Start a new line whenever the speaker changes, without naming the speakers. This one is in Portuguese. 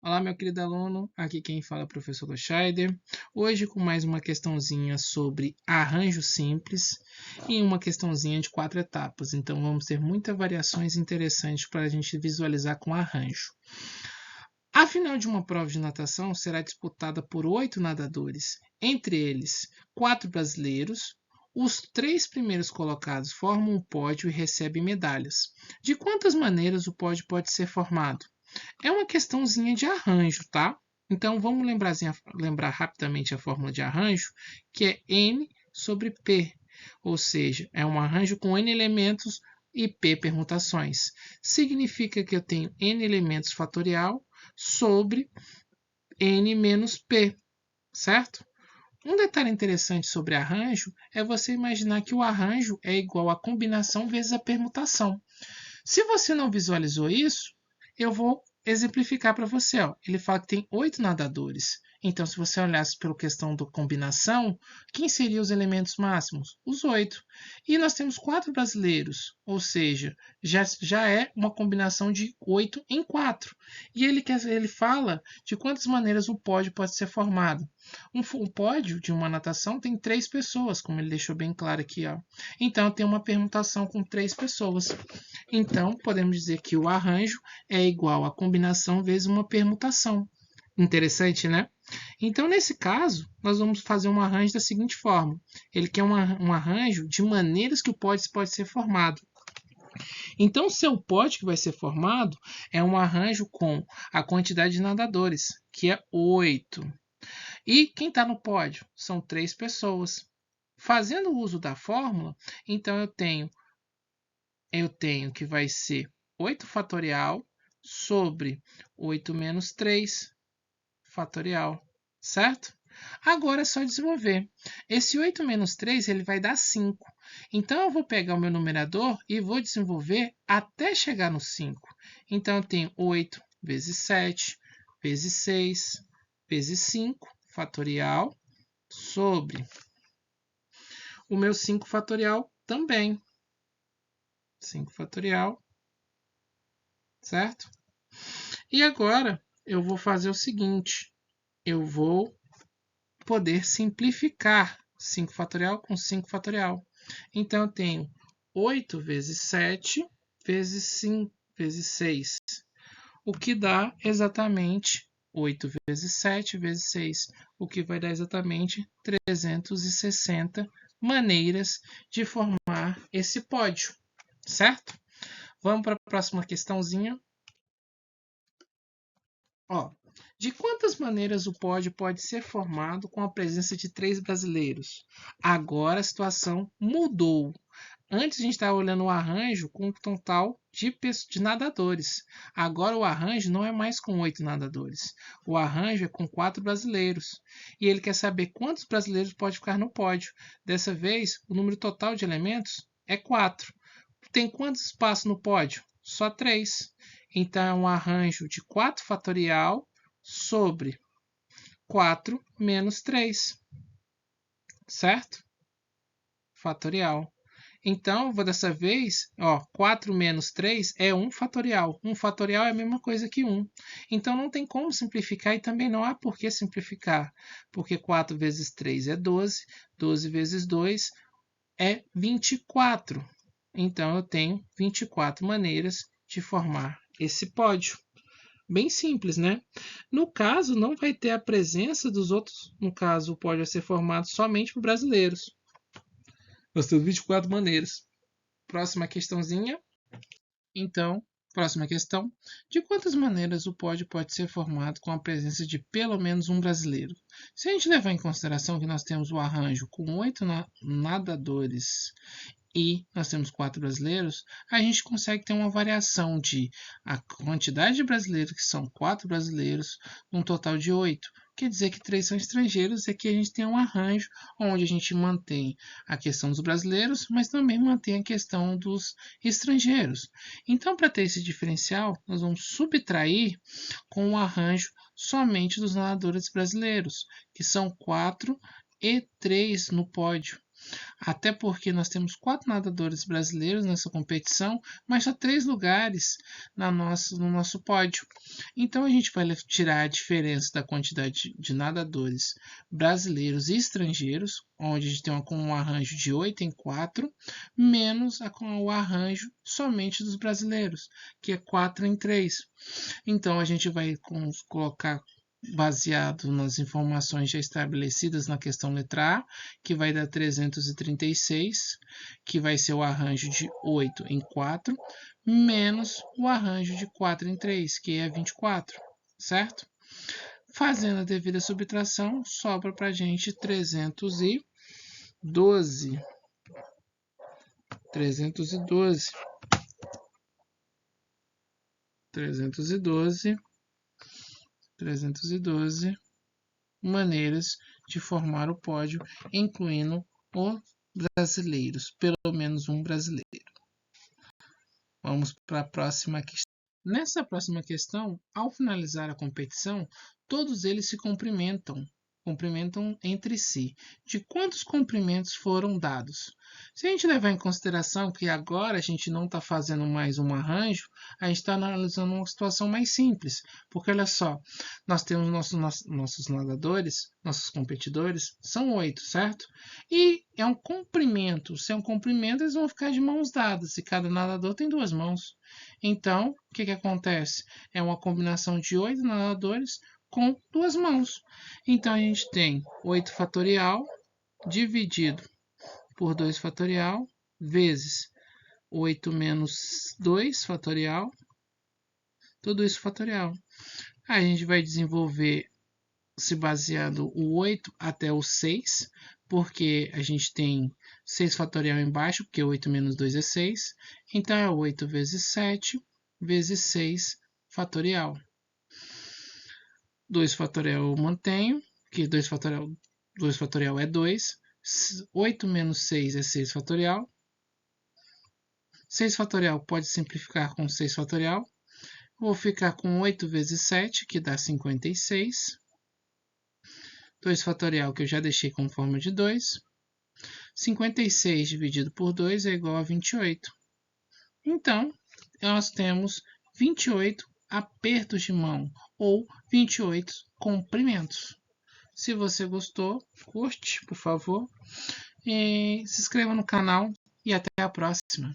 Olá, meu querido aluno, aqui quem fala é o professor Loscheider. Hoje com mais uma questãozinha sobre arranjo simples e uma questãozinha de 4 etapas. Então vamos ter muitas variações interessantes para a gente visualizar com arranjo. A final de uma prova de natação será disputada por 8 nadadores, entre eles 4 brasileiros. Os 3 primeiros colocados formam um pódio e recebem medalhas. De quantas maneiras o pódio pode ser formado? É uma questãozinha de arranjo, tá? Então vamos lembrar rapidamente a fórmula de arranjo, que é N sobre P, ou seja, é um arranjo com N elementos e P permutações. Significa que eu tenho N elementos fatorial sobre N menos P, certo? Um detalhe interessante sobre arranjo é você imaginar que o arranjo é igual a combinação vezes a permutação. Se você não visualizou isso, eu vou exemplificar para você. Ó. Ele fala que tem 8 nadadores. Então, se você olhasse pela questão da combinação, quem seriam os elementos máximos? Os 8. E nós temos 4 brasileiros, ou seja, já é uma combinação de 8 em 4. E ele fala de quantas maneiras o pódio pode ser formado. Um pódio de uma natação tem 3 pessoas, como ele deixou bem claro aqui. Ó. Então, tem uma permutação com 3 pessoas. Então, podemos dizer que o arranjo é igual a combinação vezes uma permutação. Interessante, né? Então, nesse caso, nós vamos fazer um arranjo da seguinte forma. Ele quer um arranjo de maneiras que o pódio pode ser formado. Então, o seu pódio que vai ser formado é um arranjo com a quantidade de nadadores, que é 8. E quem está no pódio? São 3 pessoas. Fazendo uso da fórmula, então eu tenho que vai ser 8 fatorial sobre 8 menos 3 fatorial, certo? Agora é só desenvolver. Esse 8 menos 3 ele vai dar 5. Então, eu vou pegar o meu numerador e vou desenvolver até chegar no 5. Então, eu tenho 8 vezes 7 vezes 6 vezes 5 fatorial sobre o meu 5 fatorial também. 5 fatorial, certo? E agora eu vou fazer o seguinte, eu vou poder simplificar 5 fatorial com 5 fatorial. Então, eu tenho 8 vezes 7 vezes 5 vezes 6, o que dá exatamente 8 vezes 7 vezes 6, o que vai dar exatamente 360 maneiras de formar esse pódio, certo? Vamos para a próxima questãozinha. Ó, de quantas maneiras o pódio pode ser formado com a presença de 3 brasileiros? Agora a situação mudou. Antes a gente estava olhando o arranjo com um total de nadadores. Agora o arranjo não é mais com 8 nadadores. O arranjo é com 4 brasileiros. E ele quer saber quantos brasileiros pode ficar no pódio. Dessa vez, o número total de elementos é 4. Tem quantos espaços no pódio? Só 3. Então, é um arranjo de 4 fatorial sobre 4 menos 3, certo? Fatorial. Então, vou dessa vez, ó, 4 menos 3 é 1 fatorial. 1 fatorial é a mesma coisa que 1. Então, não tem como simplificar e também não há por que simplificar, porque 4 vezes 3 é 12, 12 vezes 2 é 24. Então, eu tenho 24 maneiras de formar esse pódio. Bem simples, né? No caso, não vai ter a presença dos outros. No caso, o pódio vai ser formado somente por brasileiros. Nós temos 24 maneiras. Próxima questãozinha. Então, próxima questão. De quantas maneiras o pódio pode ser formado com a presença de pelo menos um brasileiro? Se a gente levar em consideração que nós temos o arranjo com 8 nadadores e nós temos 4 brasileiros, a gente consegue ter uma variação de a quantidade de brasileiros, que são 4 brasileiros, num total de 8. Quer dizer que 3 são estrangeiros, e aqui a gente tem um arranjo onde a gente mantém a questão dos brasileiros, mas também mantém a questão dos estrangeiros. Então, para ter esse diferencial, nós vamos subtrair com o arranjo somente dos nadadores brasileiros, que são 4 e 3 no pódio. Até porque nós temos 4 nadadores brasileiros nessa competição, mas só 3 lugares no nosso pódio. Então a gente vai tirar a diferença da quantidade de nadadores brasileiros e estrangeiros, onde a gente tem um arranjo de 8 em 4, menos o arranjo somente dos brasileiros, que é 4 em 3. Então a gente vai colocar baseado nas informações já estabelecidas na questão letra A, que vai dar 336, que vai ser o arranjo de 8 em 4, menos o arranjo de 4 em 3, que é 24, certo? Fazendo a devida subtração, sobra para a gente 312. 312 maneiras de formar o pódio, incluindo os brasileiros, pelo menos um brasileiro. Vamos para a próxima questão. Nessa próxima questão, ao finalizar a competição, todos eles se cumprimentam entre si. De quantos cumprimentos foram dados? Se a gente levar em consideração que agora a gente não está fazendo mais um arranjo, a gente está analisando uma situação mais simples. Porque olha só, nós temos nossos nadadores, nossos competidores, são 8, certo? E é um cumprimento. Se é um cumprimento, eles vão ficar de mãos dadas. E cada nadador tem 2 mãos. Então, o que acontece? É uma combinação de 8 nadadores com 2 mãos. Então, a gente tem 8 fatorial dividido por 2 fatorial vezes 8 menos 2 fatorial, tudo isso fatorial. A gente vai desenvolver se baseando o 8 até o 6, porque a gente tem 6 fatorial embaixo, porque 8 menos 2 é 6. Então, é 8 vezes 7 vezes 6 fatorial. 2 fatorial eu mantenho, que 2 fatorial é 2. 8 menos 6 é 6 fatorial. 6 fatorial pode simplificar com 6 fatorial. Vou ficar com 8 vezes 7, que dá 56. 2 fatorial que eu já deixei com forma de 2. 56 dividido por 2 é igual a 28. Então, nós temos 28 apertos de mão ou 28 cumprimentos. Se você gostou, curte, por favor. E se inscreva no canal e até a próxima.